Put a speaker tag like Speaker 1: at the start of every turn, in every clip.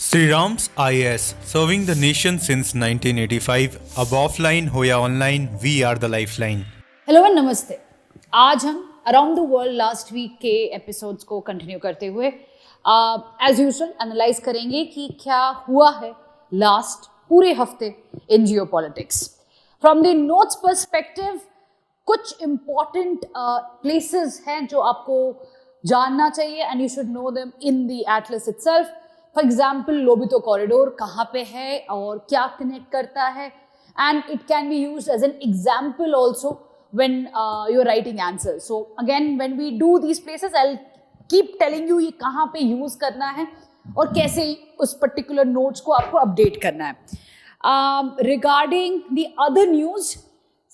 Speaker 1: Sri Ram's IAS, serving the nation since 1985. अब offline हो या online, we are the lifeline.
Speaker 2: Hello and namaste. आज हम around the world last week के episodes को कंटिन्यू करते हुए एज यूजुअल एनालाइज करेंगे कि क्या हुआ है लास्ट पूरे हफ्ते in geopolitics. From the notes perspective कुछ इंपॉर्टेंट प्लेसेस हैं जो आपको जानना चाहिए and you should know them in the atlas itself. For example Lobito corridor कहाँ पे है और क्या कनेक्ट करता है, and it can be used as an example also when you're writing answers. So again, when we do these places, I'll keep telling you ये कहाँ पे use करना है और कैसे उस particular notes को आपको update करना है. Regarding the other news,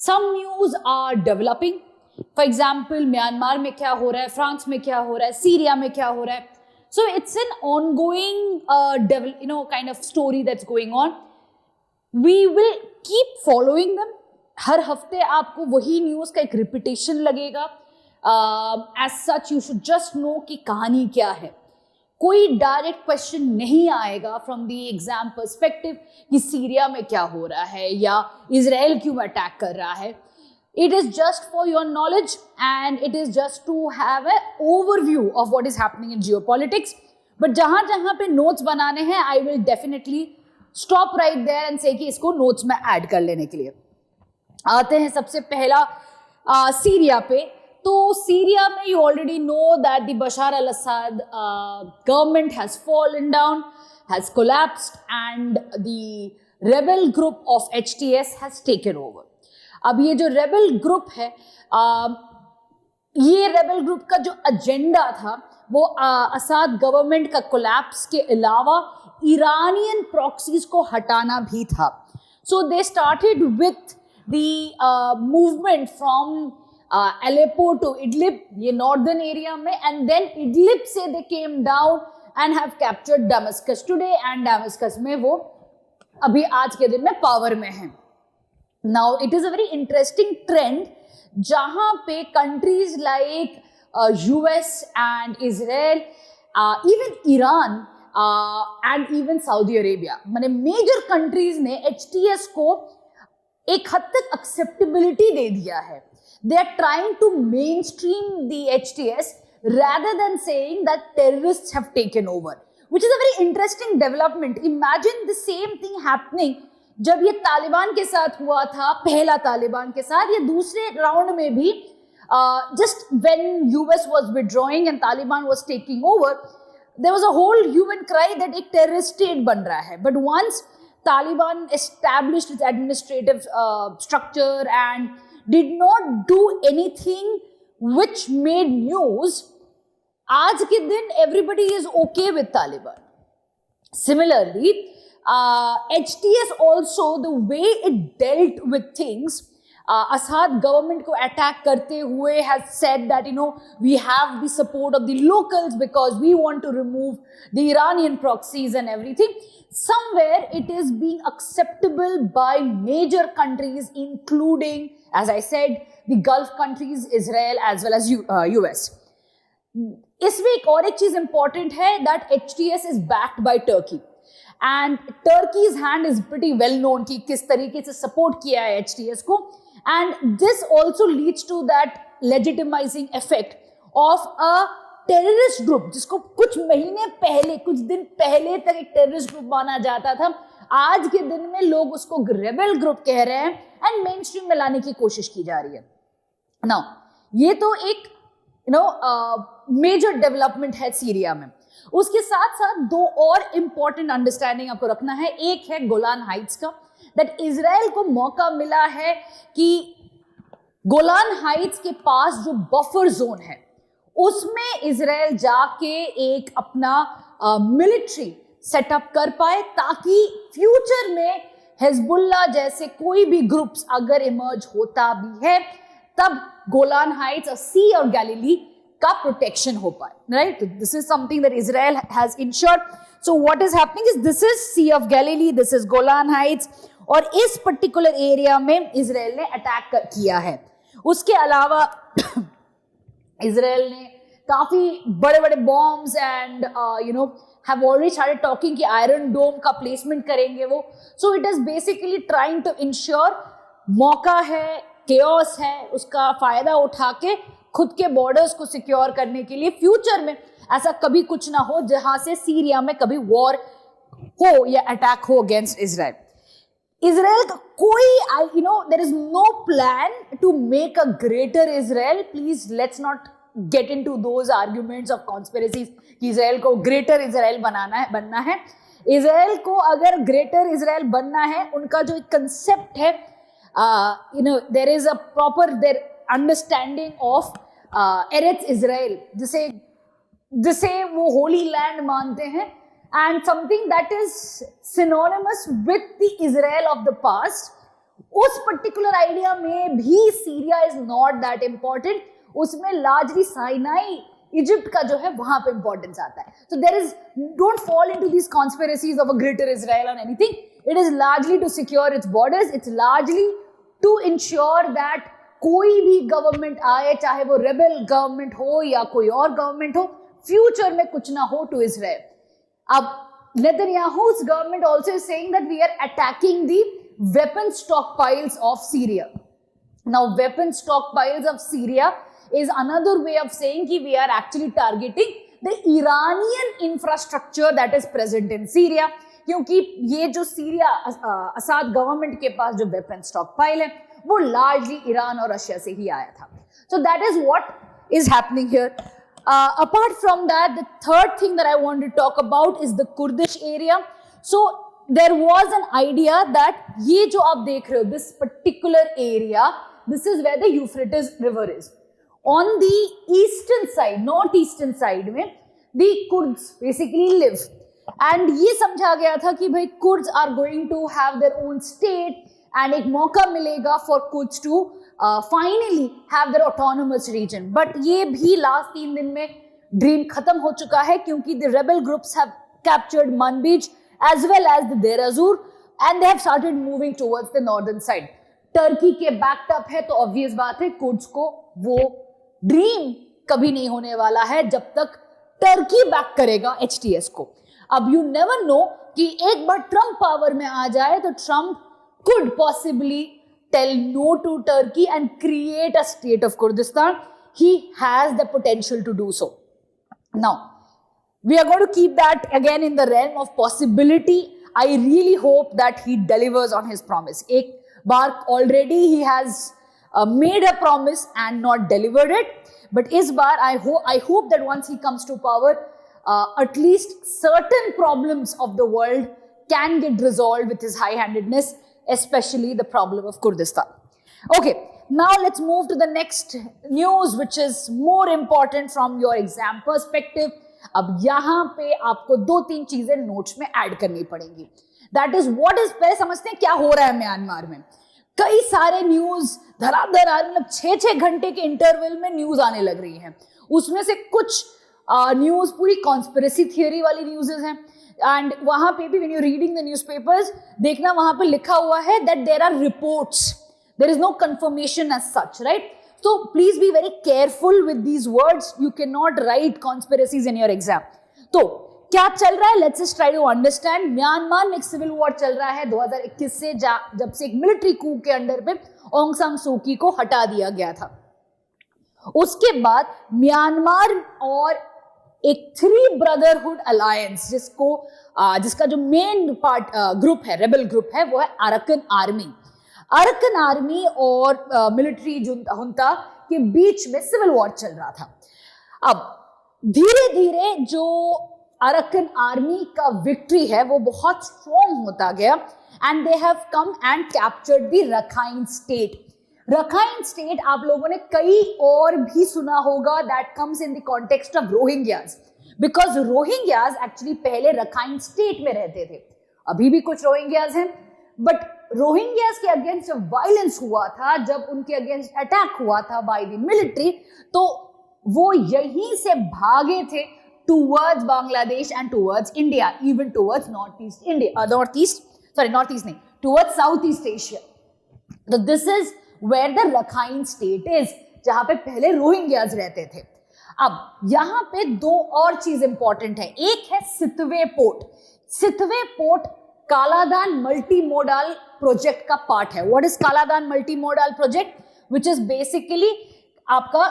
Speaker 2: some news are developing. For example, Myanmar में क्या हो रहा है, फ्रांस में क्या हो रहा है, सीरिया में क्या हो रहा है. So it's an ongoing kind of story that's going on. We will keep following them. हर हफ्ते आपको वही न्यूज़ का एक रिपीटेशन लगेगा. As such you should just know कि कहानी क्या है. कोई डायरेक्ट क्वेश्चन नहीं आएगा फ्रॉम द एग्जाम पर्सपेक्टिव कि सीरिया में क्या हो रहा है या इजराइल क्यों अटैक कर रहा है. It is just for your knowledge and it is just to have a overview of what is happening in geopolitics. But जहां जहां पे नोट्स बनाने हैं I will definitely stop right there and say कि इसको नोट्स में add कर लेने के लिए. आते हैं सबसे पहला सीरिया पे. तो सीरिया में you already know that the Bashar al Assad government has fallen down, has collapsed and the rebel group of HTS has taken over. अब ये जो रेबल ग्रुप है, ये रेबल ग्रुप का जो एजेंडा था वो असद गवर्नमेंट का कोलैप्स के अलावा ईरानियन प्रॉक्सीज को हटाना भी था. So they started with the movement from Aleppo to Idlib, ये northern area में, and then Idlib से they came down and have captured Damascus today, and Damascus में वो अभी आज के दिन में पावर में हैं. Now it is a very interesting trend जहाँ पे countries like US and Israel, even Iran and even Saudi Arabia, माने major countries ने HTS को एक हद तक एक्सेप्टेबिलिटी दे दिया है. They are trying to mainstream the HTS rather than saying that terrorists have taken over, which is a very interesting development. Imagine the same thing happening जब ये तालिबान के साथ हुआ था, पहला तालिबान के साथ, या दूसरे राउंड में भी just when US was withdrawing and Taliban was taking over, there was a whole hue and cry that एक terrorist state बन रहा है. But once Taliban established its administrative structure and did not do anything which made news, आज के दिन everybody is okay with Taliban. Similarly, HTS also, the way it dealt with things, Assad government को attack करते हुए has said that we have the support of the locals because we want to remove the Iranian proxies and everything. Somewhere it is being acceptable by major countries including, as I said, the Gulf countries, Israel as well as US. इसमें एक और एक चीज important है that HTS is backed by Turkey and Turkey's hand is pretty well known कि किस तरीके से support किया है HTS को, and this also leads to that legitimizing effect of a terrorist group जिसको कुछ महीने पहले, कुछ दिन पहले तक एक टेररिस्ट ग्रुप माना जाता था. आज के दिन में लोग उसको रेबल ग्रुप कह रहे हैं एंड मेन स्ट्रीम में लाने की कोशिश की जा रही है. नाउ ये तो एक मेजर डेवलपमेंट है सीरिया में. उसके साथ साथ दो और इंपॉर्टेंट अंडरस्टैंडिंग आपको रखना है. एक है गोलान हाइट्स का, दैट इजराइल को मौका मिला है कि गोलान हाइट्स के पास जो बफर जोन है उसमें इजराइल जाके एक अपना मिलिट्री सेटअप कर पाए ताकि फ्यूचर में हिजबुल्लाह जैसे कोई भी ग्रुप्स अगर इमर्ज होता भी है तब गोलान हाइट्स और सी ऑफ गैलीली का प्रोटेक्शन हो पाए. Right, this is something that Israel has ensured. So what is happening is this is sea of Galilee, this is Golan Heights, और इस पर्टिकुलर एरिया में इजराइल ने attack किया है. उसके अलावा इजराइल ने काफी बड़े बड़े bombs and have already started talking कि आयरन डोम का प्लेसमेंट करेंगे वो. So it is basically trying to ensure मौका है, chaos है, उसका फायदा उठा के खुद के बॉर्डर्स को सिक्योर करने के लिए फ्यूचर में ऐसा कभी कुछ ना हो जहां से सीरिया में कभी वॉर हो या अटैक हो अगेंस्ट इजराइल. इजराइल का कोई there is no plan to make a greater Israel. Please let's not get into those arguments of conspiracies कि इजराइल को ग्रेटर इजराइल बनना है. इजराइल को अगर ग्रेटर इजराइल बनना है, उनका जो कंसेप्ट है, there is a proper there understanding of Eretz Israel, जिसे वो होली लैंड मानते हैं, and something that is synonymous with the Israel of the past. उस पर्टिकुलर आइडिया में भी Syria is not that important. उसमें लार्जली साइनाई इजिप्ट का जो है वहां पे इंपॉर्टेंस आता है. So there is, don't fall into these conspiracies of a greater Israel और anything. It is largely to secure its borders. Its largely to ensure that कोई भी गवर्नमेंट आए, चाहे वो रेबेल गवर्नमेंट हो या कोई और गवर्नमेंट हो, फ्यूचर में कुछ ना हो टू इजराइल. अब Netanyahu's government also is saying that we are attacking the weapon stockpiles of Syria. Now, weapon stockpiles of Syria is another way of saying that we are actually targeting the Iranian infrastructure that is present in Syria. क्योंकि ये जो Syria असाद government के पास जो weapon stockpile है वो largely Iran और Russia से ही आया था. सो that is what is happening here. Apart from that, the third thing that I want to talk about is the Kurdish area. So there was an idea that ये जो आप देख रहे हो, this particular area, this is where the Euphrates river is. On the eastern side, northeastern side में the Kurds basically live. And ये समझा गया था कि भाई Kurds are going to have their own state and एक मौका मिलेगा for Kurds to finally have their autonomous region. But ये भी लास्ट 3 दिन में ड्रीम खत्म हो चुका है क्योंकि the rebel groups have captured Manbij as well as the Deir ez-Zor and they have started moving towards the northern side. Turkey के बैक्ड अप है तो ऑब्वियस बात है कुर्ड्स को वो ड्रीम कभी नहीं होने वाला है जब तक टर्की बैक करेगा HTS को. अब यू नेवर नो कि एक बार ट्रम्प पावर में आ जाए तो Trump could possibly tell no to Turkey and create a state of Kurdistan. He has the potential to do so. Now, we are going to keep that again in the realm of possibility. I really hope that he delivers on his promise. Ek baar already he has made a promise and not delivered it. But is baar I hope that once he comes to power, at least certain problems of the world can get resolved with his high-handedness, especially the problem of Kurdistan. Okay, now let's move to the next news, which is more important from your exam perspective. अब यहाँ पे आपको 2-3 चीजें notes में add करनी पड़ेंगी. That is what is, पहले समझते हैं क्या हो रहा है म्यांमार में. कई सारे न्यूज धड़ाधड़ मतलब 6-6 घंटे के इंटरवल में न्यूज आने लग रही हैं. उसमें से कुछ न्यूज पूरी कॉन्स्पिरेसी थियरी वाली न्यूज़ेस हैं. एंड वहां पे भी when you reading the newspapers देखना वहां पे लिखा हुआ है that there are reports, there is no confirmation as such, right? So please be very careful with these words. You can not write conspiracies in your exam. तो क्या चल रहा है, let's just try to understand. Myanmar में एक civil war चल रहा है 2021 से, जब से एक मिलिट्री कू के अंडर पे ऑंग सान सू की को हटा दिया गया था. उसके बाद म्यांमार और एक 3 ब्रदरहुड अलायंस जिसका जो मेन पार्ट ग्रुप है, रेबल ग्रुप है, वो है अरकन आर्मी. अरकन आर्मी और मिलिट्री जुंता के बीच में सिविल वॉर चल रहा था. अब धीरे धीरे जो अरकन आर्मी का विक्ट्री है वो बहुत स्ट्रॉन्ग होता गया and they have come and captured the Rakhine state. Rakhine state आप लोगों ने कई और भी सुना होगा, that comes in the context of Rohingyas, because Rohingyas actually पहले रखाइन स्टेट में रहते थे. अभी भी कुछ रोहिंग्यास हैं, बट रोहिंग्यास के अगेंस्ट जब वायलेंस हुआ था, जब उनके अगेंस्ट अटैक हुआ था बाय द मिलिट्री, तो वो यहीं से भागे थे towards Bangladesh and towards India, even towards north east नहीं, टूवर्ड्स साउथ ईस्ट एशिया. तो this is where the Rakhine state is, जहां पे पहले रोहिंग्यास रहते थे. अब यहां पे दो और चीज इंपॉर्टेंट है, एक है Sittwe port. Sittwe port Kaladan multi modal project का पार्ट है। What is Kaladan multi modal project? Which is basically आपका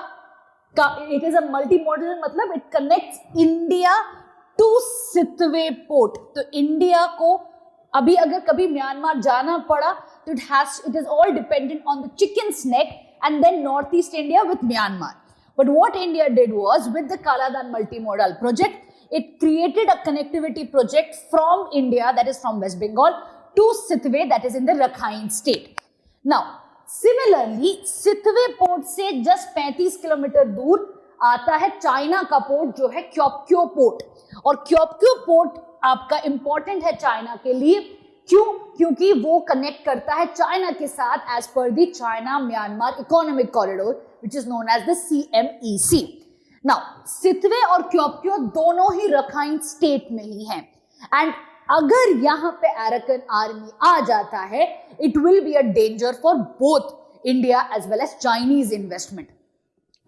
Speaker 2: it is a multi modal, मतलब it connects India to Sittwe port. तो इंडिया को अभी अगर कभी म्यांमार जाना पड़ा तो it is all dependent on the chicken snake and then northeast India with Myanmar. But what India did was, with the Kaladan multimodal project, it created a connectivity project from India, that is from West Bengal, to Sitwe, that is in the Rakhine state. Now, similarly, Sitwe port से just 35 kilometre दूर आता है China का port जो है क्योपक्यो port. और क्योपक्यो port आपका important है चाइना के लिए, क्यों? क्योंकि वो कनेक्ट करता है चाइना के साथ एज पर the China Myanmar economic corridor which is known as the CMEC। Now Sittwe और क्योपक्यो दोनों ही रखाइन स्टेट में ही हैं, एंड अगर यहाँ पे अराकन आर्मी आ जाता है, it will be a danger for both India as well as Chinese investment.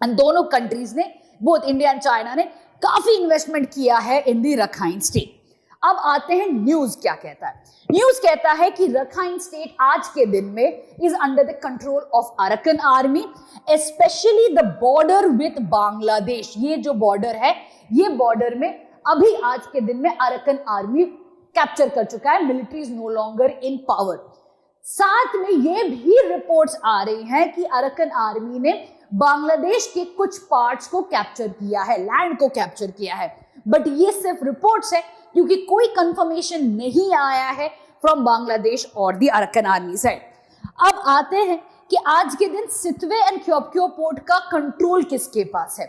Speaker 2: And दोनों कंट्रीज ने, बोथ इंडिया एंड चाइना ने काफी इन्वेस्टमेंट किया है इन द रखाइन स्टेट। अब आते हैं न्यूज क्या कहता है। न्यूज कहता है कि रखाइन स्टेट आज के दिन में is under the control of Arakan army, specially the border with Bangladesh. ये जो बॉर्डर है, ये बॉर्डर में अभी आज के दिन में अराकन आर्मी कैप्चर कर चुका है। Military is no longer in power. साथ में ये भी रिपोर्ट्स आ रही हैं कि अराकन आर्मी ने बांग्लादेश के कुछ पार्ट्स को कैप्चर किया है, लैंड को कैप्चर किया है। बट ये सिर्फ रिपोर्ट्स है, क्योंकि कोई कंफर्मेशन नहीं आया है फ्रॉम बांग्लादेश और दी अराकन आर्मी साइड। अब आते हैं कि आज के दिन सितवे एंड क्योपक्यो पोर्ट का कंट्रोल किसके पास है।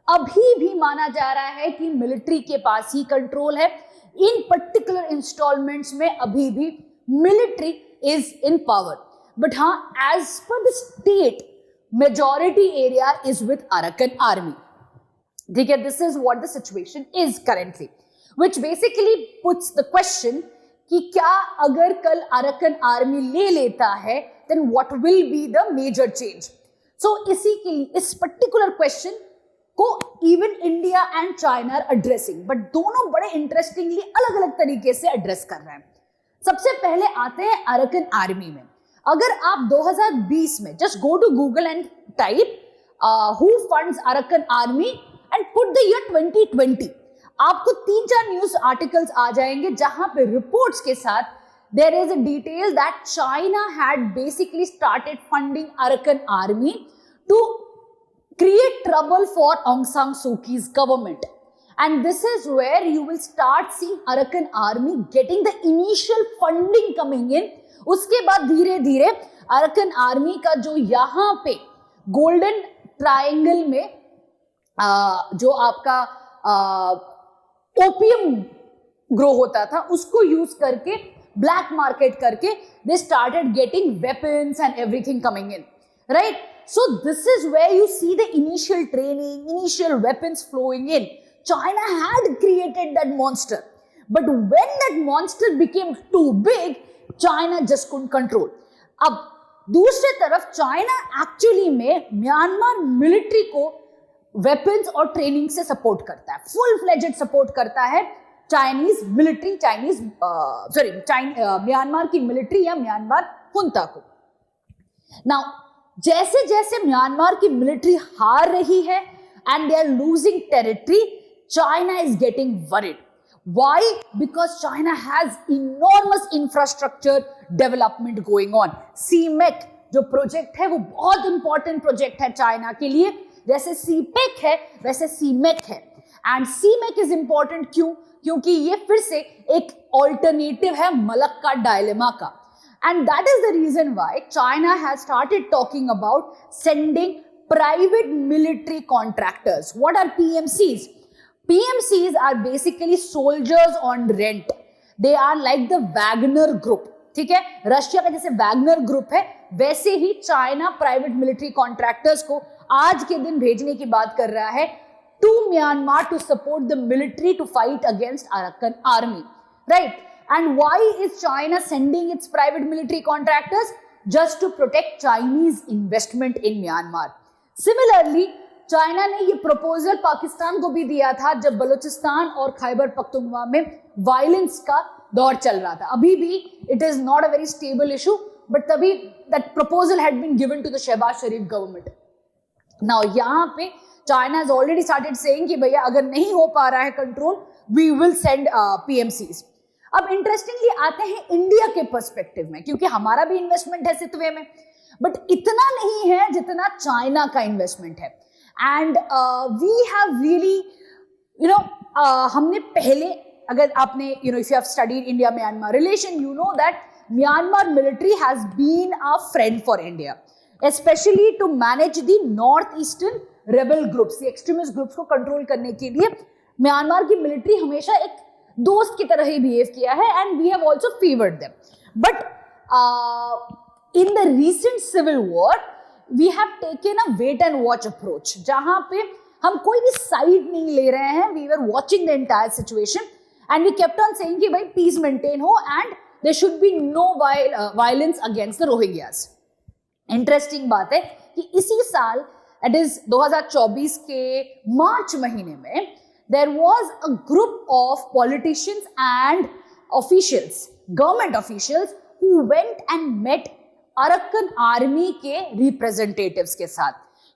Speaker 2: अभी भी माना जा रहा है कि मिलिट्री के पास ही कंट्रोल है। इन पर्टिकुलर इंस्टॉलमेंट्स में अभी भी military is in power, but हाँ, एज पर the state majority area is with Arakan army. ठीक है, this is what the situation is currently, which basically puts the question कि क्या अगर कल अराकन आर्मी ले लेता है, then what will be the major change? So इसी के लिए इस particular question को even India and China are addressing, but दोनों बड़े interestingly अलग अलग तरीके से address कर रहे हैं। सबसे पहले आते हैं अराकन आर्मी में। अगर आप 2020 में just go to Google and type who funds Arakan Army and put the year 2020, आपको 3-4 न्यूज आर्टिकल्स आ जाएंगे जहां पे रिपोर्ट्स के साथ there is a detail that China had basically started funding Arakan army to create trouble for Aung San Suu Kyi's government, and this is where you will start seeing Arakan army getting the initial funding coming in. उसके बाद धीरे धीरे Arakan army का जो यहाँ पे golden triangle में जो आपका ओपियम ग्रो होता था, उसको यूज करके ब्लैक मार्केट करके they started getting weapons and everything coming in, right? So this is where you see the initial training, initial weapons flowing in. China had created that monster, but when that monster became too big, China just couldn't control. अब दूसरी तरफ China actually में Myanmar military को weapons और training से support करता है, full fledged support करता है चाइनीज मिलिट्री, म्यांमार की मिलिट्री या म्यांमार हुंता को। नाउ जैसे जैसे म्यांमार की मिलिट्री हार रही है and they are losing territory, China is getting worried. Why? Because China has enormous infrastructure development going on. CMEC जो प्रोजेक्ट है वो बहुत इंपॉर्टेंट प्रोजेक्ट है चाइना के लिए। जैसे CPEC है वैसे CMEC है, एंड CMEC इज इंपॉर्टेंट क्यों? क्योंकि ये फिर से एक ऑल्टरनेटिव है मलक्का डायलेमा का, and that is the reason why China has started talking about sending private military contractors. What are PMCs? PMCs are basically soldiers on rent. They are like the Wagner group. ठीक है, Russia का जैसे Wagner group है, वैसे ही China private military contractors को आज के दिन भेजने की बात कर रहा है to Myanmar to support the military to fight against Arakan army, right? And why is China sending its private military contractors? Just to protect Chinese investment in Myanmar. Similarly China ने ये प्रपोजल पाकिस्तान को भी दिया था जब बलूचिस्तान और खैबर पख्तूनख्वा में violence का दौर चल रहा था. अभी भी it is not a very stable issue, but तभी that proposal had been given to the Shehbaz Sharif government. Now यहाँ पे China has already started saying कि भैया अगर नहीं हो पा रहा है control, we will send PMCs. अब इंटरेस्टिंगली आते हैं इंडिया के पर्सपेक्टिव में, क्योंकि हमारा भी इन्वेस्टमेंट है सितवे में, बट इतना नहीं है जितना चाइना का इन्वेस्टमेंट है. एंड वी हैव रियली हमने पहले, अगर आपने if you have studied India Myanmar relation, you know that Myanmar military has been a friend for India, especially to manage the northeastern rebel groups, the extremist groups को control करने के लिए Myanmar की military हमेशा एक दोस्त की तरह ही बिहेव किया है, and we have also favoured them. But in the recent civil war we have taken a wait and watch approach, जहां पे हम कोई भी साइड नहीं ले रहे हैं. We were watching the entire situation and we kept on saying कि भाई पीस मेंटेन हो and there should be no violence against the Rohingyas. Interesting बात है कि इसी साल, इट इज 2024 के मार्च महीने में, there was a group of politicians and officials, government officials, who went and met Arakan army के रिप्रेजेंटेटिव्स के साथ,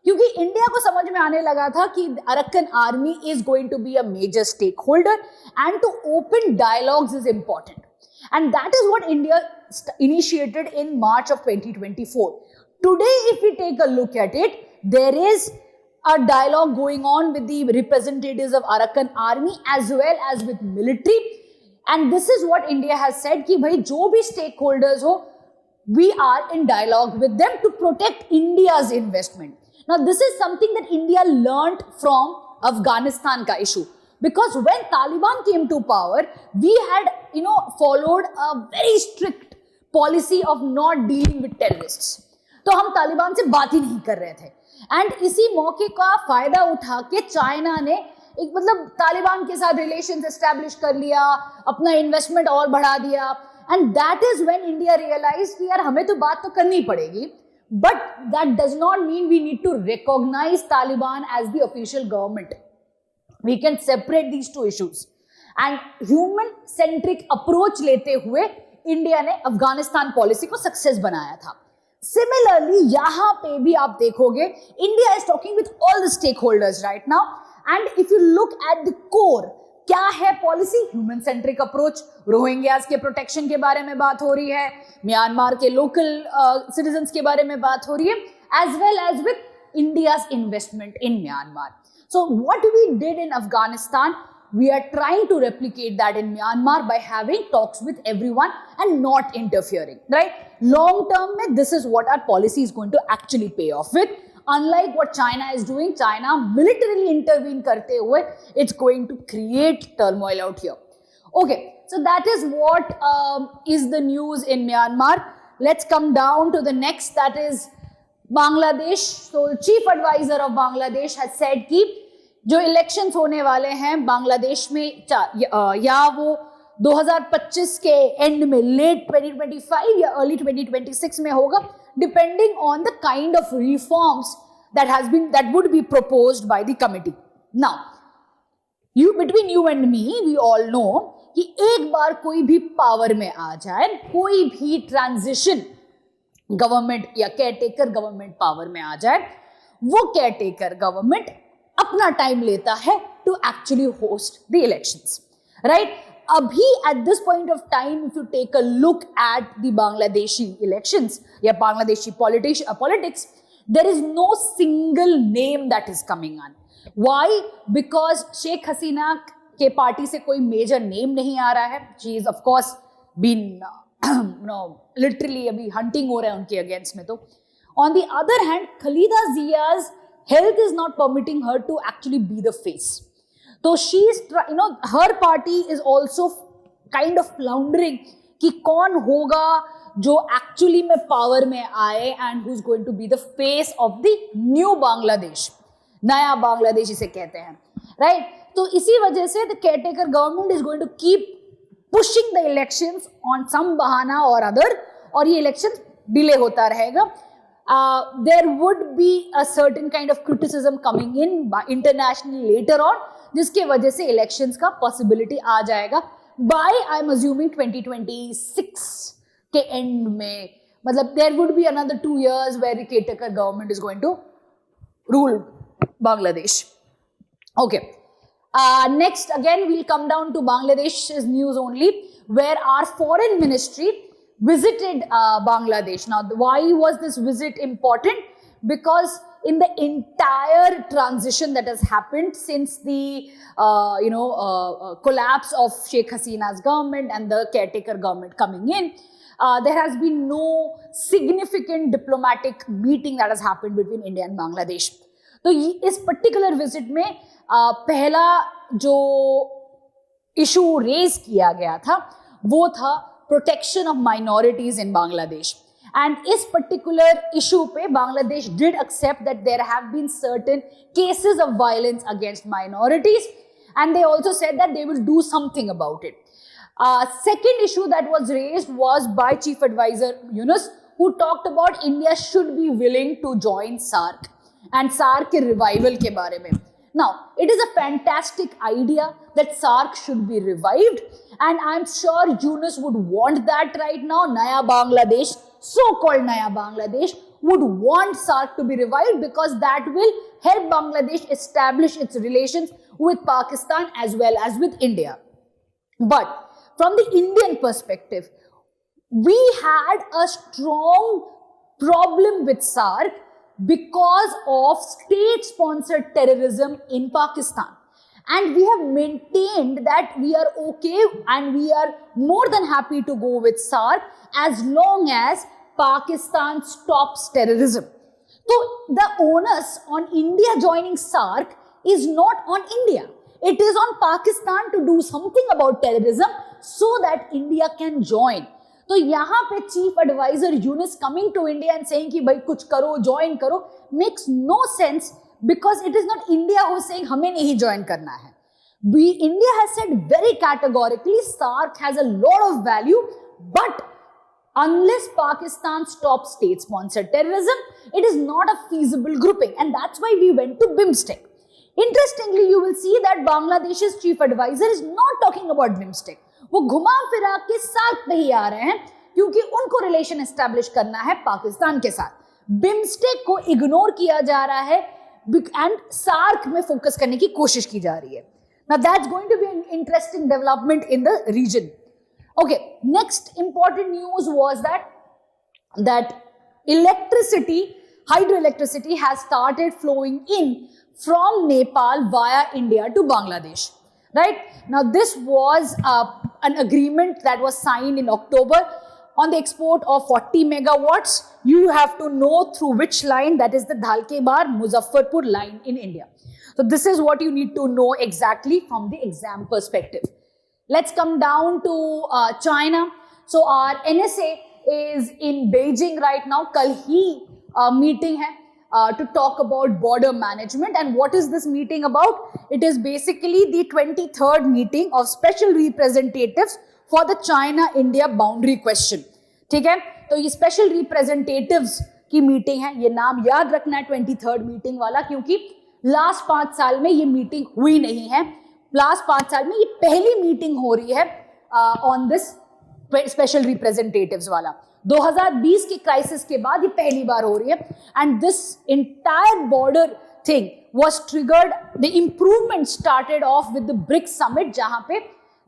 Speaker 2: क्योंकि इंडिया को समझ में आने लगा था कि Arakan army is going to be a major stake holder and to open dialogues is important. And that is what India initiated in March of 2024. Today, if we take a look at it, there is a dialogue going on with the representatives of Arakan Army as well as with military. And this is what India has said कि भाई जो भी stakeholders हो, we are in dialogue with them to protect India's investment. Now, this is something that India learned from Afghanistan का issue. Because when Taliban came to power, we had, followed a very strict policy of not dealing with terrorists. तो हम तालिबान से बात ही नहीं कर रहे थे. And इसी मौके का फायदा उठा के चाइना ने एक तालिबान के साथ रिलेशंस एस्टैब्लिश कर लिया, अपना इन्वेस्टमेंट और बढ़ा दिया. And that is when India realise कि यार हमें तो बात तो करनी पड़ेगी, but that does not mean we need to recognise Taliban as the official government. We can separate these two issues. And human-centric approach लेते हुए इंडिया ने अफगानिस्तान पॉलिसी को सक्सेस बनाया था. Similarly, यहाँ पे भी आप देखोगे India is talking with all the stakeholders right now. And if you look at the core, क्या है पॉलिसी? Human-centric approach. रोहिंग्यास के प्रोटेक्शन के बारे में बात हो रही है, म्यांमार के लोकल सिटीजन्स के बारे में बात हो रही है, as well as with India's investment in Myanmar. So what we did in Afghanistan, we are trying to replicate that in Myanmar by having talks with everyone and not interfering, right? Long term, this is what our policy is going to actually pay off with. Unlike what China is doing, China militarily intervene karte hue, it's going to create turmoil out here. Okay, so that is what is the news in Myanmar. Let's come down to the next, that is Bangladesh. So chief advisor of Bangladesh has said कि जो elections होने वाले हैं बांग्लादेश में, या वो 2025 के and में, लेट 2025 या अर्ली 2026 में होगा, depending on the kind of reforms that would be proposed by the committee. Now, between you and me, we all know कि एक बार कोई भी पावर में आ जाए, कोई भी ट्रांजिशन गवर्नमेंट या केयरटेकर गवर्नमेंट पावर में आ जाए, वो केयरटेकर गवर्नमेंट अपना टाइम लेता है to actually host the elections, right? अभी at this point of time, if you take a look at the Bangladeshi elections या Bangladeshi politics, there is no single name that is coming on. Why? Because Sheikh Hasina के party से कोई major name नहीं आ रहा है. She is of course been literally अभी hunting हो रहा है उनके अगेंस्ट में. तो on the other hand, Khaleda Zia's health is not permitting her to actually be the face. So she's, her party is also kind of floundering कि कौन होगा जो actually में power में आए and who's going to be the face of the new Bangladesh. नया बांग्लादेश इसे कहते हैं, right? तो इसी वजह से the caretaker government is going to keep pushing the elections on some बहाना or other, और ये elections delay होता रहेगा. there would be a certain kind of criticism coming in internationally later on, जिसके वजह से elections का possibility आ जाएगा by I'm assuming 2026 के end में. मतलब there would be another 2 years where the caretaker government is going to rule Bangladesh. Okay. Next, again, we'll come down to Bangladesh's news only, where our foreign ministry visited Bangladesh. Now, why was this visit important? Because in the entire transition that has happened since the collapse of Sheikh Hasina's government and the caretaker government coming in, there has been no significant diplomatic meeting that has happened between India and Bangladesh. तो इस particular visit में पहला जो issue raise किया गया था वो था protection of minorities in Bangladesh. And इस पर्टिकुलर इशू पे Bangladesh did accept that there have been certain cases of violence against minorities and they also said that they will do something about it. Second issue that was raised was by Chief Advisor Yunus, who talked about India should be willing to join SAARC and SAARC के revival के बारे में. Now, it is a fantastic idea that SAARC should be revived, and I'm sure Yunus would want that right now. Naya Bangladesh, so-called Naya Bangladesh, would want SAARC to be revived because that will help Bangladesh establish its relations with Pakistan as well as with India. But from the Indian perspective, we had a strong problem with SAARC because of state-sponsored terrorism in Pakistan. And we have maintained that we are okay and we are more than happy to go with SAARC as long as Pakistan stops terrorism. So the onus on India joining SAARC is not on India. It is on Pakistan to do something about terrorism so that India can join. तो यहाँ पे chief adviser Yunus coming to India and saying कि भाई कुछ करो, join करो, makes no sense because it is not India who is saying हमें नहीं ज्वाइन करना है. India has said very categorically SAARC has a lot of value, but unless Pakistan stops state-sponsored terrorism, it is not a feasible grouping, and that's why we went to BIMSTEC. Interestingly, you will see that Bangladesh's chief advisor is not talking about BIMSTEC. वो घुमा फिरा के SAARC पे ही आ रहे हैं क्योंकि उनको relation establish करना है पाकिस्तान के साथ. बिम्स्टेक को इग्नोर किया जा रहा है एंड सार्क में फोकस करने की कोशिश की जा रही है. Now that's going to be an interesting development in the region. Okay, next important news was that electricity, hydroelectricity has started flowing in from Nepal via India to Bangladesh. Right? Now this was an agreement that was signed in October on the export of 40 megawatts. You have to know through which line, that is the Dhalkebar Muzaffarpur line in India. So this is what you need to know exactly from the exam perspective. Let's come down to China. So our NSA is in Beijing right now. Kal hi meeting hai to talk about border management. And what is this meeting about? It is basically the 23rd meeting of special representatives for the China-India boundary question. ठीक है, तो ये special representatives की meeting है. ये नाम याद रखना है 23rd मीटिंग वाला, क्योंकि लास्ट 5 साल में ये मीटिंग हुई नहीं है. लास्ट 5 साल में ये पहली मीटिंग हो रही है ऑन दिस स्पेशल रिप्रेजेंटेटिव्स वाला. 2020 के क्राइसिस के बाद ये पहली बार हो रही है. And this entire border thing was triggered, the improvement started off with the BRICS summit, जहां पे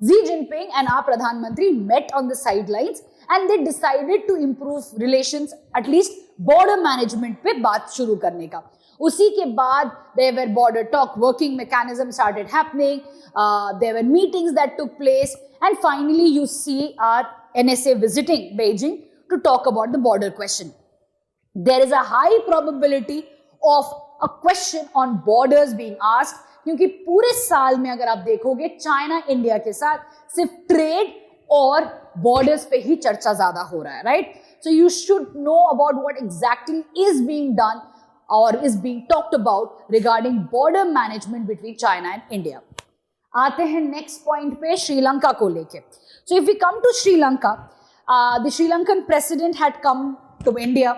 Speaker 2: Xi Jinping and our प्रधानमंत्री met on the sidelines and they decided to improve relations, at least border management पे बात शुरू करने का. उसी के बाद there were border talk, working mechanism started happening, there were meetings that took place, and finally you see our NSA visiting Beijing to talk about the border question. There is a high probability of a question on borders being asked, क्योंकि पूरे साल में अगर आप देखोगे China India के साथ सिर्फ ट्रेड और बॉर्डर्स पे ही चर्चा ज्यादा हो रहा है. Right? So you should know about what exactly is being done और is being talked about regarding border management between China and India. आते हैं नेक्स्ट पॉइंट पे, श्रीलंका को लेके. So if we come to Sri Lanka, the Sri Lankan president had come to India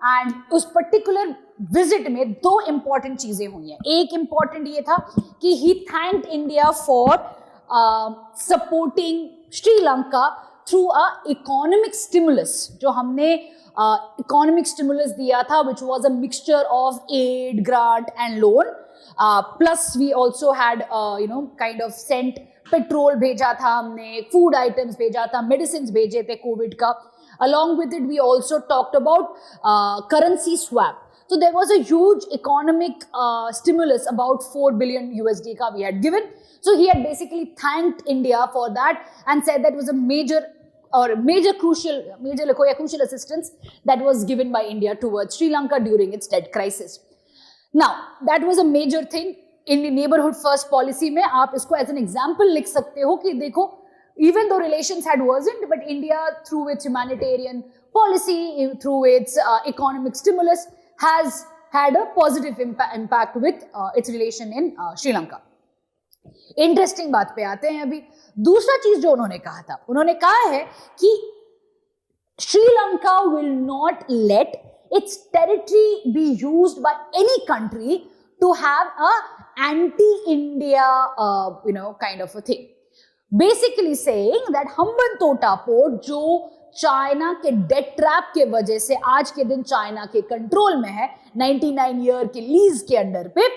Speaker 2: and उस particular visit में दो important चीजें हुई हैं. एक इंपॉर्टेंट ये था कि he thanked India for supporting Sri Lanka through a economic stimulus. जो हमने इकोनॉमिक स्टिमुलस दिया था which was a mixture of aid, grant and loan, plus we also had kind of sent petrol भेजा था हमने, फूड आइटम्स भेजा था, मेडिसिन भेजे थे कोविड का. Along with it, we also talked about currency swap. So there was a huge economic stimulus, about 4 billion USD ka we had given. So he had basically thanked India for that and said that was a major crucial assistance that was given by India towards Sri Lanka during its debt crisis. Now, that was a major thing. In the neighborhood first policy में आप इसको as an example लिख सकते हो कि देखो, even though relations had worsened, but India, through its humanitarian policy, through its economic stimulus, has had a positive impact with its relation in Sri Lanka. Interesting बात पे आते हैं अभी. दूसरा चीज जो उन्होंने कहा था, उन्होंने कहा है कि Sri-Lanka will not let its territory be used by any country to have a anti-India, kind of a thing. Basically saying that Hambantota port जो चाइना के डेट ट्रैप के वजह से आज के दिन चाइना के कंट्रोल में है, 99 ईयर के लीज के अंडर पे,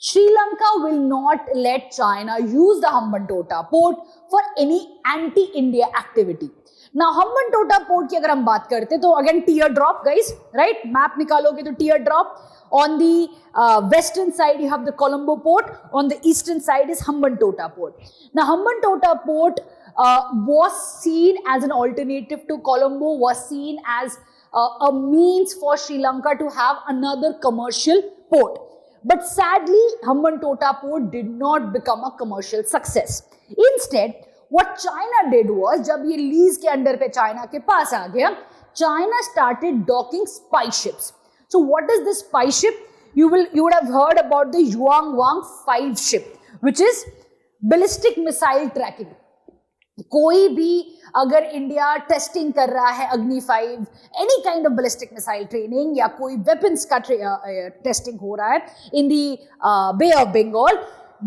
Speaker 2: Sri Lanka will not let China use the Hambantota port for any anti India activity. ना हम्बनटोटा पोर्ट की अगर हम बात करते तो again tier drop guys, right? Map निकालोगे तो tier drop. On the western side, you have the Colombo port. On the eastern side is Hambantota port. Now, Hambantota port was seen as an alternative to Colombo, was seen as a means for Sri Lanka to have another commercial port. But sadly, Hambantota port did not become a commercial success. Instead, what China did was, जब ये lease के under पे China के पास आ गया, China started docking spy ships. So what is this spy ship? You would have heard about the Yuan-Wang 5 ship, which is ballistic missile tracking. कोई भी अगर India testing कर रहा है अग्नि 5, any kind of ballistic missile training या कोई weapons का टेस्टिंग हो रहा है in the Bay of Bengal,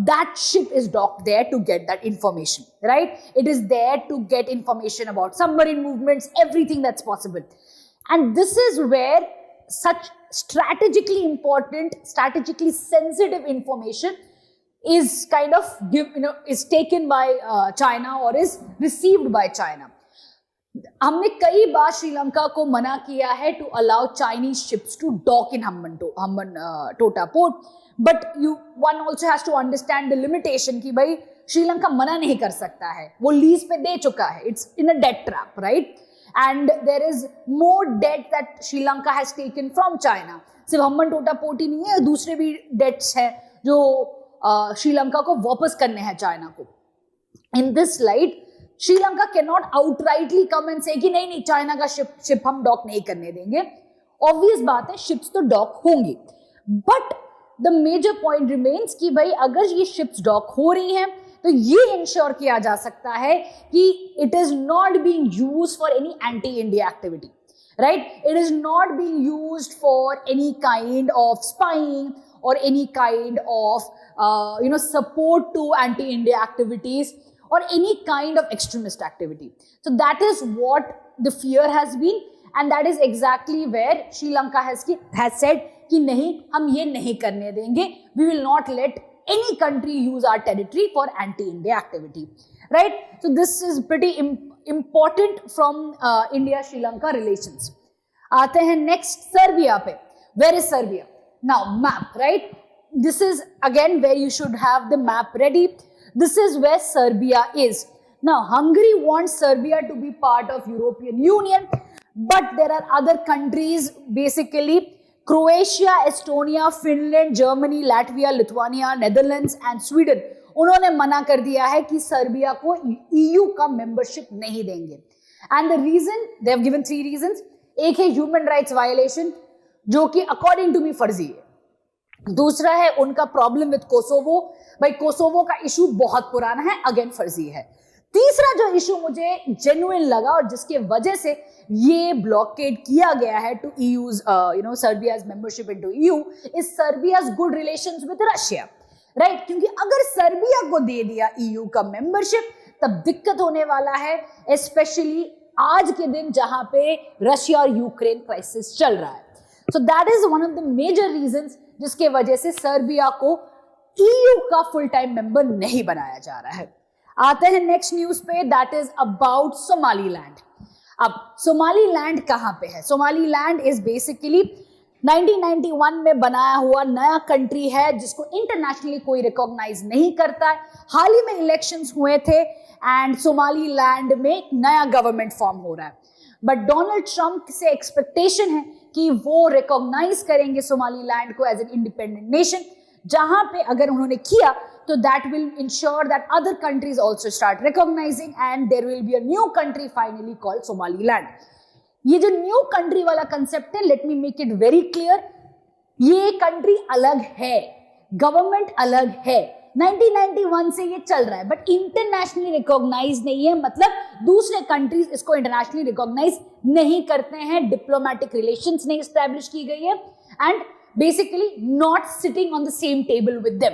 Speaker 2: that ship is docked there to get that information, right? It is there to get information about submarine movements, everything that's possible. And this is where such strategically important, strategically sensitive information is kind of is taken by China or is received by China. हमने कई बार श्रीलंका को मना किया है to allow Chinese ships to dock in Hambantota port, but one also has to understand the limitation कि भाई श्रीलंका मना नहीं कर सकता है, वो लीज पे दे चुका है, it's in a debt trap, right? And there is more debt that Sri Lanka has taken from China. सिर्फ हम्बनटोटा पोर्ट ही नहीं है, दूसरे भी डेट्स हैं जो श्रीलंका को वापस करने हैं चाइना को. In this light, Sri Lanka cannot outrightly come and say कि नहीं चाइना का शिप हम डॉक नहीं करने देंगे. ऑब्वियस बात है, शिप्स तो डॉक होंगे, but the major point remains कि भाई अगर ये शिप्स डॉक हो रही हैं तो ये इंश्योर किया जा सकता है कि it is not being used for any anti India activity, right? It is not being used for any kind of spying और any kind of support to anti India activities or any kind of extremist activity. So that is what the fear has been, and that is exactly where Sri Lanka has said कि नहीं, हम ये नहीं करने देंगे, we will not let any country use our territory for anti-India activity, right? So this is pretty important from India-Sri Lanka relations. आते हैं next Serbia पे. Where is Serbia? Now map, right? This is again where you should have the map ready. This is where Serbia is. Now Hungary wants Serbia to be part of European Union, but there are other countries, basically Croatia, Estonia, Finland, Germany, Latvia, Lithuania, Netherlands and Sweden. उन्होंने मना कर दिया है कि Serbia को EU का membership नहीं देंगे. And the reason, they have given 3 reasons. एक है ह्यूमन राइट्स वायलेशन, जो कि अकॉर्डिंग टू मी फर्जी है. दूसरा है उनका प्रॉब्लम विद कोसोवो, भाई कोसोवो का इशू बहुत पुराना है, अगेन फर्जी है. तीसरा जो इशू मुझे जेन्युइन लगा और जिसके वजह से ये ब्लॉकेड किया गया है to EU's Serbia's membership into EU is Serbia's good relations with Russia, right? क्योंकि अगर सर्बिया को दे दिया ईयू का मेंबरशिप तब दिक्कत होने वाला है, स्पेशली आज के दिन जहां पे रशिया और यूक्रेन क्राइसिस चल रहा है. So that is one of the major reasons जिसके वजह से सर्बिया को ईयू का फुल टाइम मेंबर नहीं बनाया जा रहा है. आते हैं नेक्स्ट न्यूज पे, दैट इज अबाउट सोमालीलैंड. अब सोमालीलैंड कहां पे है? सोमालीलैंड इज बेसिकली 1991 में बनाया हुआ नया कंट्री है जिसको इंटरनेशनली कोई रिकॉग्नाइज नहीं करता है. हाल ही में इलेक्शंस हुए थे एंड सोमालीलैंड में एक नया गवर्नमेंट फॉर्म हो रहा है. बट डोनाल्ड ट्रंप से एक्सपेक्टेशन है कि वो रिकॉग्नाइज करेंगे सोमालीलैंड को एज एन इंडिपेंडेंट नेशन, जहां पे अगर उन्होंने किया तो that will ensure that other countries also start recognising and there will be a new country finally called Somaliland. ये जो न्यू कंट्री वाला कंसेप्ट है, let me make it very clear, ये कंट्री अलग है, गवर्नमेंट अलग है. 1991 से ये चल रहा है बट इंटरनेशनली रिकॉग्नाइज नहीं है, मतलब दूसरे कंट्रीज इसको इंटरनेशनली रिकॉग्नाइज नहीं करते हैं, डिप्लोमेटिक रिलेशंस नहीं एस्टैब्लिश की गई है and basically not sitting on the same table with them.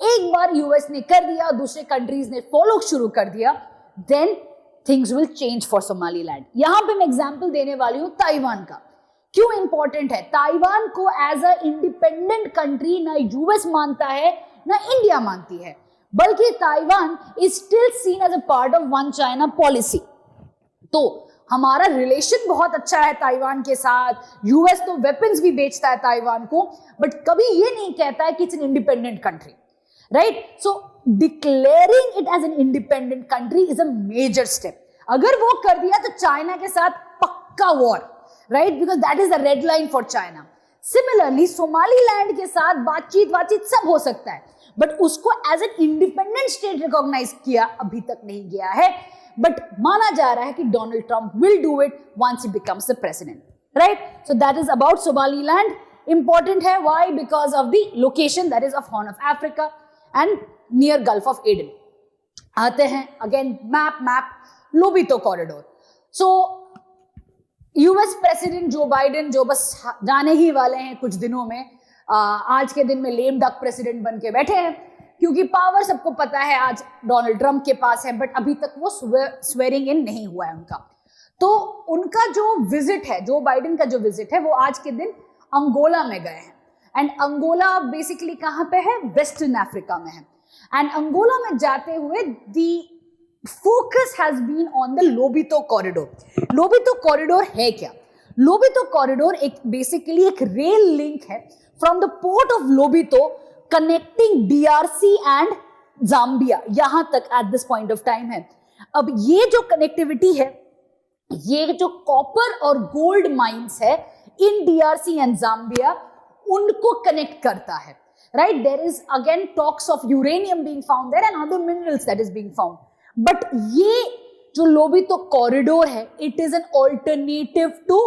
Speaker 2: एक बार यूएस ने कर दिया, दूसरे कंट्रीज ने फॉलो शुरू कर दिया, then things will change for Somaliland. यहां पे मैं एग्जांपल देने वाली हूं ताइवान का. क्यों इंपॉर्टेंट है? ताइवान को एज अ इंडिपेंडेंट कंट्री ना यूएस मानता है ना इंडिया मानती है, बल्कि Taiwan is still seen as a part of one China policy. तो हमारा रिलेशन बहुत अच्छा है ताइवान के साथ, यूएस तो वेपन्स भी बेचता है ताइवान को, बट कभी ये नहीं कहता है कि it's an independent country, right? So declaring it as an independent country is a major step. अगर वो कर दिया तो चाइना के साथ पक्का war, right? Because that is the red line for China. Similarly Somaliland के साथ बातचीत सब हो सकता है, बट उसको as an independent state recognise किया अभी तक नहीं गया है, बट माना जा रहा है कि Donald Trump will do it once he becomes the president, right? So that is about Somaliland. Important है, why? Because of the location, that is of Horn of Africa and near Gulf of Aden. आते हैं again map Lobito corridor. So US president Joe Biden, जो बस जाने ही वाले हैं कुछ दिनों में, आज के दिन में लेम डक प्रेसिडेंट बन के बैठे हैं, क्योंकि पावर सबको पता है आज डोनाल्ड ट्रंप के पास है, बट अभी तक वो स्वेरिंग इन नहीं हुआ है उनका. तो उनका जो विजिट है, जो बाइडेन का जो विजिट है, वो आज के दिन अंगोला में गए हैं. एंड अंगोला बेसिकली कहाँ पे है? वेस्टर्न अफ्रीका में है. एंड अंगोला में जाते हुए the focus has been on the Lobito corridor. Lobito corridor है क्या? लोबितो कॉरिडोर एक बेसिकली एक रेल लिंक है from the port of Lobito connecting DRC and Zambia, यहां तक at this point of time है. अब ये जो कनेक्टिविटी है, ये जो कॉपर और गोल्ड माइंस है इन डीआरसी एंड जाम्बिया, उनको कनेक्ट करता है, right? There is again talks of uranium being found there and other minerals that is being found. But ये जो लोबितो कॉरिडोर है, it is an alternative to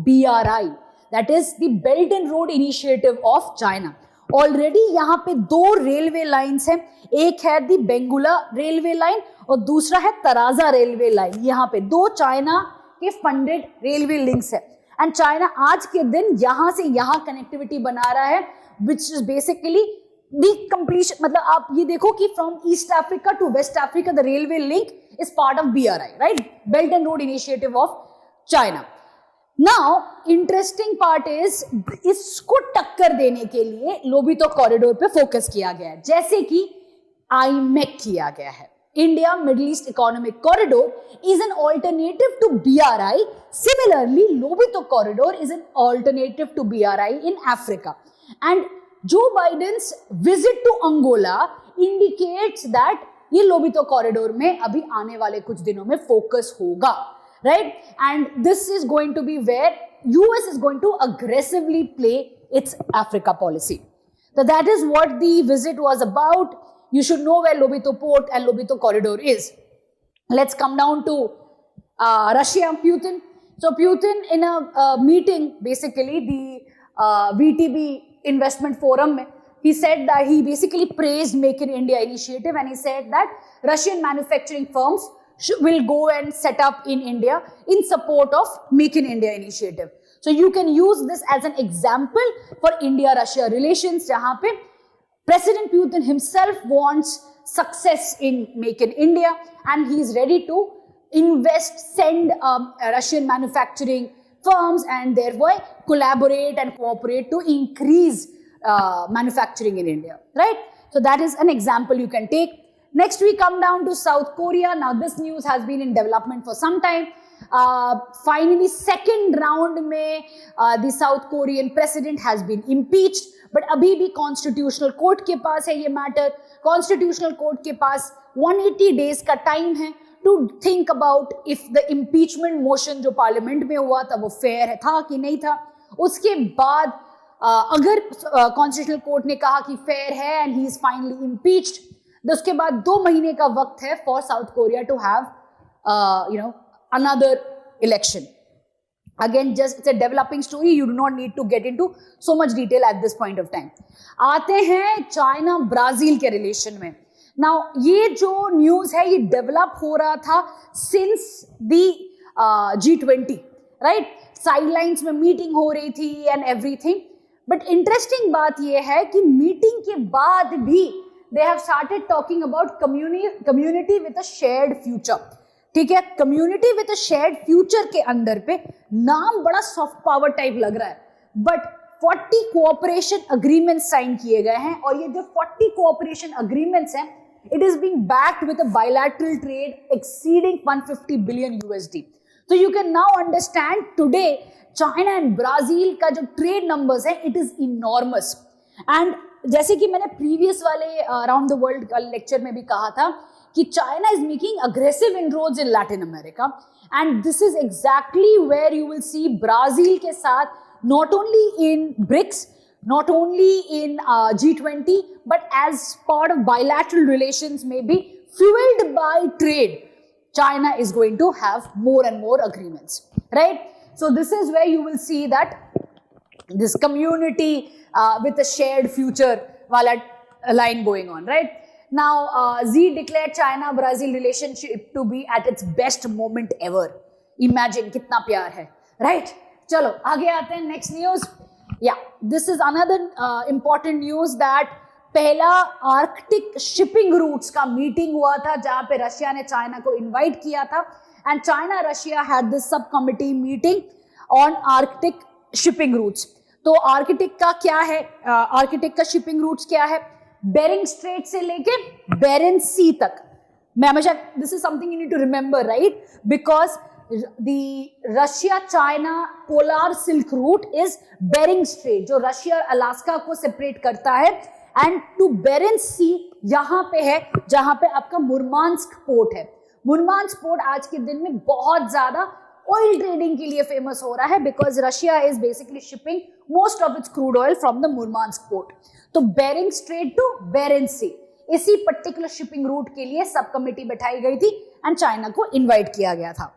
Speaker 2: BRI, that is the belt and road initiative of China. Already यहाँ पे दो railway lines हैं, एक है दी Benguela railway line और दूसरा है तराजा रेलवे लाइन. यहाँ पे दो चाइना के फंडेड रेलवे लिंक्स है एंड चाइना आज के दिन यहाँ से यहाँ कनेक्टिविटी बना रहा है, which is basically the completion. मतलब आप ये देखो कि from East Africa to West Africa the railway link is part of BRI, right? Belt and road initiative of China. Now interesting part is, इसको टक्कर देने के लिए लोबितो कॉरिडोर पे फोकस किया गया है, जैसे कि IMEC किया गया है. India Middle East economic corridor is an alternative to BRI. Similarly Lobito corridor is an alternative to BRI in Africa. And Joe Biden's visit to Angola indicates that ये लोबितो कॉरिडोर में अभी आने वाले कुछ दिनों में फोकस होगा, right? And this is going to be where US is going to aggressively play its Africa policy. So that is what the visit was about. You should know where Lobito Port and Lobito Corridor is. Let's come down to Russia, Putin. So Putin in a meeting, basically the VTB investment forum, he said that he basically praised Make in India initiative, and he said that Russian manufacturing firms will go and set up in India in support of Make in India initiative. So you can use this as an example for India-Russia relations, jahan pe President Putin himself wants success in Make in India, and he is ready to invest, send Russian manufacturing firms and thereby collaborate and cooperate to increase manufacturing in India, right? So that is an example you can take. Next we come down to South Korea. Now this news has been in development for some time. Finally second round mein the South Korean president has been impeached, but abhi bhi constitutional court ke paas hai ye matter. Constitutional court ke paas 180 days का time है to think about if the impeachment motion जो parliament में हुआ था वो fair था कि नहीं था. उसके बाद अगर कॉन्स्टिट्यूशनल कोर्ट ने कहा कि फेयर है and he is finally impeached, तो उसके बाद 2 महीने का वक्त है for South Korea to have another election. Again, just it's a developing story. You do not need to get into so much detail at this point of time. आते हैं China Brazil के रिलेशन में. Now ये जो news है ये develop हो रहा था since the G20, right? Sidelines में मीटिंग हो रही थी एंड एवरीथिंग. बट इंटरेस्टिंग बात ये है कि मीटिंग के बाद भी they have started talking about community with a shared future. ठीक है, community with a shared future के अंदर पे नाम बड़ा सॉफ्ट पावर टाइप लग रहा है, बट 40 कोऑपरेशन अग्रीमेंट्स साइन किए गए हैं. और ये जो 40 कोऑपरेशन अग्रीमेंट्स हैं, it is being backed with a bilateral trade exceeding 150 billion USD. So you can now understand today China and Brazil का जो ट्रेड नंबर्स है इट इज इनॉर्मस. एंड जैसे कि मैंने प्रीवियस वाले अराउंड द वर्ल्ड लेक्चर में भी कहा था कि China is making aggressive inroads in Latin America, and this is exactly where you will see Brazil के साथ not only in BRICS, not only in G20 but as part of bilateral relations maybe fueled by trade, China is going to have more and more agreements, right? So this is where you will see that this community with a shared future wala line going on, right? Now Xi declared China-Brazil relationship to be at its best moment ever. Imagine कितना प्यार है, right? चलो आगे आते हैं next news. Yeah, this is another important news that पहला Arctic shipping roots का meeting हुआ था जहां पे रशिया ने चाइना को इनवाइट किया था, and China Russia had this sub committee meeting on Arctic shipping routes. तो आर्कटिक का क्या है, आर्कटिक का शिपिंग रूट्स क्या है? बेरिंग स्ट्रेट से लेके बेरेन सी तक. मैं हमेशा this is something you need to remember, right? Because the Russia-China polar silk route is Bering Strait, जो रशिया और अलास्का को सेपरेट करता है, एंड टू बेरेन सी यहाँ पे है जहाँ पे आपका मुर्मांस्क पोर्ट है. मुर्मांस्क पोर्ट आज के दिन में बहुत ज्यादा ऑयल ट्रेडिंग के लिए फेमस हो रहा है because Russia is basically shipping most of its crude oil from the Murmansk port. तो Bering strait to Barents sea, इसी पर्टिकुलर शिपिंग रूट के लिए सब कमिटी बैठाई गई थी एंड चाइना को इन्वाइट किया गया था.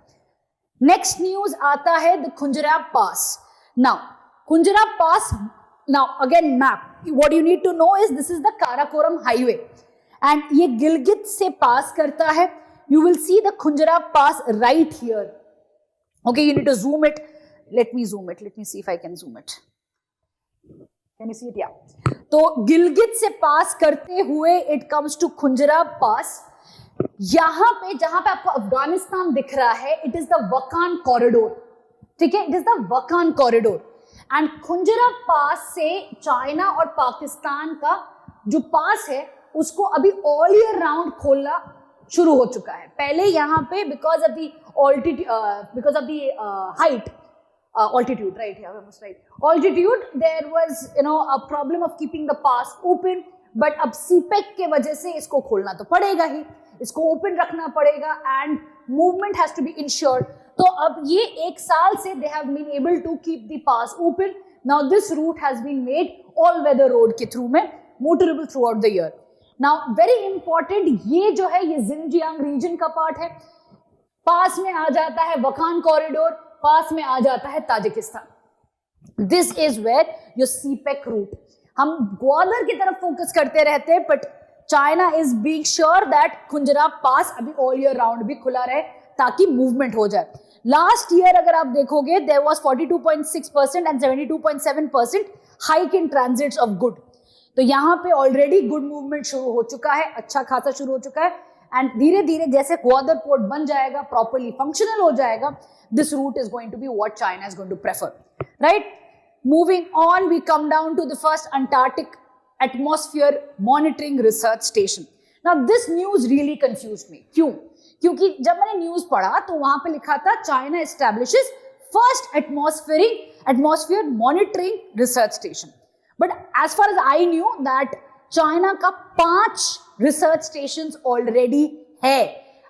Speaker 2: नेक्स्ट न्यूज आता है the Khunjerab pass. Now Khunjerab pass, now again map, what you need to know is this is the Karakoram highway and ये गिलगित से पास करता है. You will see the Khunjerab pass right here. Okay, you need to zoom it. Let me zoom it, let me see if I can zoom it. Can you see it? Yeah, तो गिलगित से pass करते हुए it comes to Khunjerab pass. यहां पे जहां पे आपको अफगानिस्तान दिख रहा है, it is the Wakhan corridor. ठीक है, it is the Wakhan corridor. And Khunjerab pass से चाइना और पाकिस्तान का जो पास है उसको अभी ऑल ईयर राउंड खोलना शुरू हो चुका है. पहले यहां पे because of the height, altitude, right? Yeah, almost right. Altitude, there was a problem of keeping the pass open, but अब CPEC के वजह से इसको खोलना तो पड़ेगा ही, इसको ओपन रखना पड़ेगा and movement has to be ensured. तो अब ये 1 साल से they have been able to keep the pass open. Now this route has been made all weather road के थ्रू में motorable throughout the year. Now very important, ये जो है ये जिनजियांग रीजन का पार्ट है. पास में आ जाता है वकान कॉरिडोर, पास में आ जाता है Tajikistan. This is where your CPEC route. हम ग्वादर की तरफ फोकस करते रहते हैं, but China is being sure that Khunjerab pass अभी ऑल ईयर राउंड भी खुला रहे ताकि मूवमेंट हो जाए. लास्ट ईयर अगर आप देखोगे there was 42.6% and 72.7% hike in transits of good. तो यहाँ पे ऑलरेडी गुड मूवमेंट शुरू हो चुका है, अच्छा खासा शुरू हो चुका है. एंड धीरे धीरे जैसे ग्वादर पोर्ट बन जाएगा, प्रॉपर्ली फंक्शनल हो जाएगा, this route is going to be what China is going to prefer, right. Moving on, we come down to the first Antarctic atmosphere monitoring research station. Now this news really confused me. क्यों? क्योंकि जब मैंने news पढ़ा तो वहां पे लिखा था China establishes first atmosphere monitoring research station. But as far as I knew that China का 5 रिसर्च स्टेशन ऑलरेडी है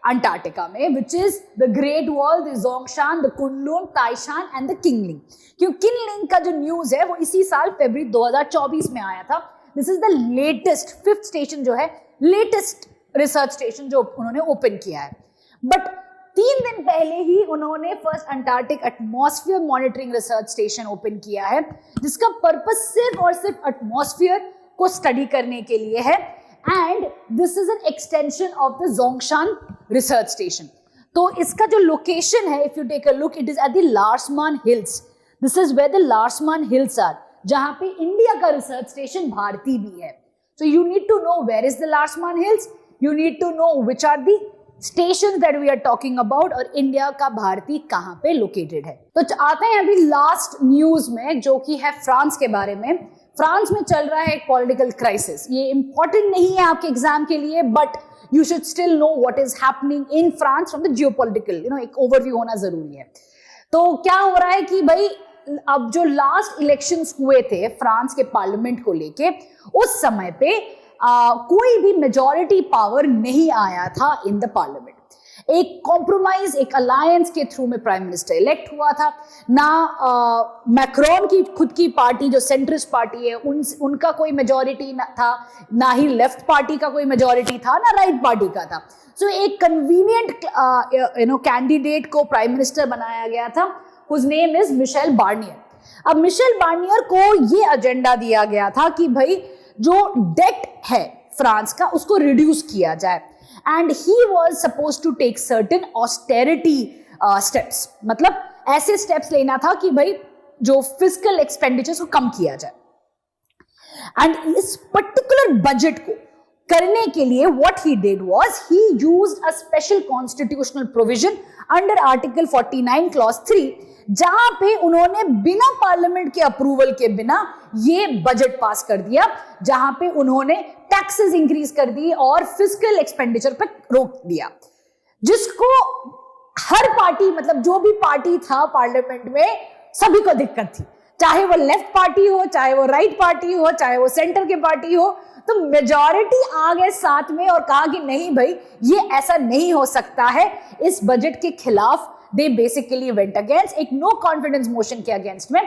Speaker 2: अंटार्कटिका में, which is the Great Wall, the Zhongshan, the Kunlun, Taishan and the Qinling. क्यों Qinling का जो news है वो इसी साल फरवरी 2024 में आया था. This is the latest 5th station जो है, लेटेस्ट रिसर्च स्टेशन जो उन्होंने ओपन किया है. बट 3 दिन पहले ही उन्होंने first Antarctic atmosphere monitoring research station open किया है, जिसका पर्पस सिर्फ और सिर्फ एटमॉस्फेयर को स्टडी करने के लिए है. And this is an extension of the Zhongshan research station. तो इसका जो लोकेशन है, if you take a look, it is at the Larsemann hills. This is where the Larsemann hills are, जहां पे इंडिया का रिसर्च स्टेशन भारती भी है. So you need to know where is the Larsman Hills. You need to know which are the stations that we are talking about और India का भारती कहाँ पे located है. तो आते हैं अभी लास्ट न्यूज में, जो कि है फ्रांस के बारे में. फ्रांस में चल रहा है एक पॉलिटिकल क्राइसिस. ये इंपॉर्टेंट नहीं है आपके एग्जाम के लिए, but you should still know what is happening in France from the geopolitical, एक ओवरव्यू होना जरूरी है. तो क्या हो रहा है कि भाई अब जो लास्ट इलेक्शंस हुए थे फ्रांस के पार्लियामेंट को लेके, उस समय पे कोई भी मेजॉरिटी पावर नहीं आया था इन द पार्लियामेंट. एक कॉम्प्रोमाइज, एक अलायंस के थ्रू में प्राइम मिनिस्टर इलेक्ट हुआ था. ना मैक्रोन की खुद की पार्टी जो सेंट्रिस्ट पार्टी है उनका कोई मेजॉरिटी था, ना ही लेफ्ट पार्टी का कोई मेजॉरिटी था, ना राइट पार्टी का था. सो एक कन्वीनियंट कैंडिडेट को प्राइम मिनिस्टर बनाया गया था, whose name is Michel Barnier. अब मिशेल बार्नियर को ये एजेंडा दिया गया था कि भाई जो डेट है फ्रांस का उसको रिड्यूस किया जाए. And he was supposed to take certain austerity steps, मतलब ऐसे स्टेप्स लेना था कि भाई जो फिस्कल एक्सपेंडिचर्स को कम किया जाए. एंड इस पर्टिकुलर बजट को करने के लिए what he did was he used a special constitutional provision under Article 49 Clause 3, जहां पे उन्होंने बिना पार्लियामेंट के अप्रूवल के बिना ये बजट पास कर दिया, जहां पे उन्होंने टैक्सेस इंक्रीज कर दी और फिस्कल एक्सपेंडिचर पे रोक दिया, जिसको हर पार्टी, मतलब जो भी पार्टी था पार्लियामेंट में, सभी को दिक्कत थी. चाहे वो लेफ्ट पार्टी हो, चाहे वो राइट पार्टी हो, चाहे वो सेंटर की पार्टी हो. तो मेजॉरिटी आ गए साथ में और कहा कि नहीं भाई ये ऐसा नहीं हो सकता है. इस बजट के खिलाफ दे बेसिकली वेंट अगेंस्ट, एक नो कॉन्फिडेंस मोशन के अगेंस्ट में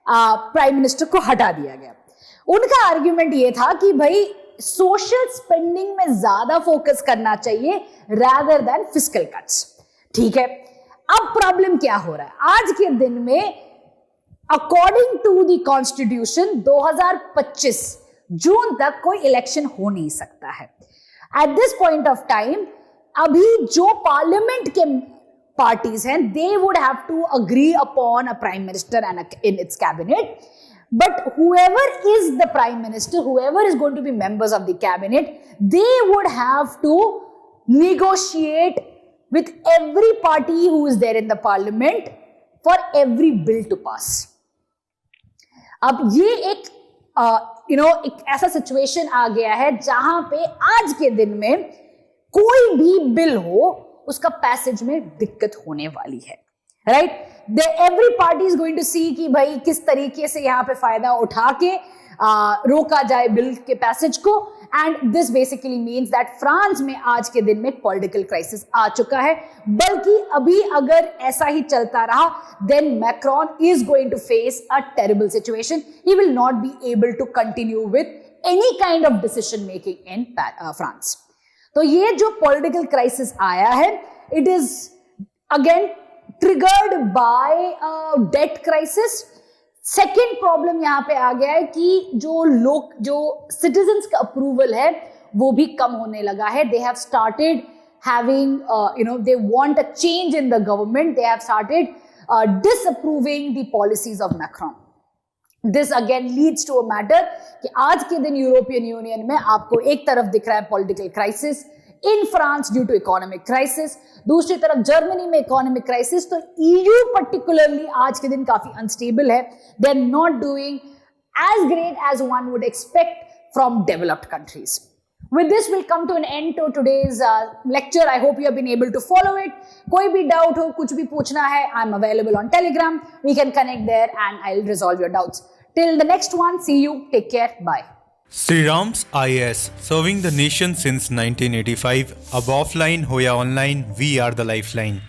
Speaker 2: प्राइम मिनिस्टर को हटा दिया गया. उनका आर्ग्यूमेंट ये था कि भाई सोशल स्पेंडिंग में ज्यादा फोकस करना चाहिए रादर देन फिस्कल कट्स. ठीक है, अब प्रॉब्लम क्या हो रहा है आज के दिन में? अकॉर्डिंग टू द कॉन्स्टिट्यूशन 2025 जून तक कोई इलेक्शन हो नहीं सकता है. At this point of time अभी जो पार्लियामेंट के पार्टीज हैं, they would have to agree upon a prime minister and in its cabinet. But whoever is the prime minister, whoever is going to be members of the cabinet, they would have to negotiate with every party who is there in the parliament for every bill to pass. अब ये एक एक ऐसा situation आ गया है जहां पे आज के दिन में कोई भी बिल हो उसका पैसेज में दिक्कत होने वाली है, right? Every party is going to see कि भाई किस तरीके से यहाँ पे फायदा उठा के रोका जाए बिल के पैसेज को. And this basically means that France में आज के दिन में पॉलिटिकल क्राइसिस आ चुका है. बल्कि अभी अगर ऐसा ही चलता रहा then Macron is going to face a terrible situation. He will not be able to continue with any kind of decision making in France. तो ये जो पॉलिटिकल क्राइसिस आया है, it is again triggered by a debt crisis. Second problem यहां पे आ गया है कि जो सिटीजन्स का अप्रूवल है वो भी कम होने लगा है. They have started having, they want a change in the government. They have started disapproving the policies of Macron. This again leads to a matter कि आज के दिन यूरोपियन यूनियन में आपको एक तरफ दिख रहा है political crisis, in France due to economic crisis, दूसरी तरफ जर्मनी में इकोनॉमिक क्राइसिस. तो ईयू पर्टिकुलरली आज के दिन काफी अनस्टेबल है. They are not doing as great as one would expect from developed countries. With this, we'll come to an end to today's lecture. I hope you have been able to follow it. कोई भी doubt हो, कुछ भी पूछना है, I'm available on Telegram. We can connect there and I'll resolve your doubts. Till the next one, see you. Take care. Bye.
Speaker 1: Sri Ram's IAS, serving the nation since 1985. Ab offline ho ya online, we are the lifeline.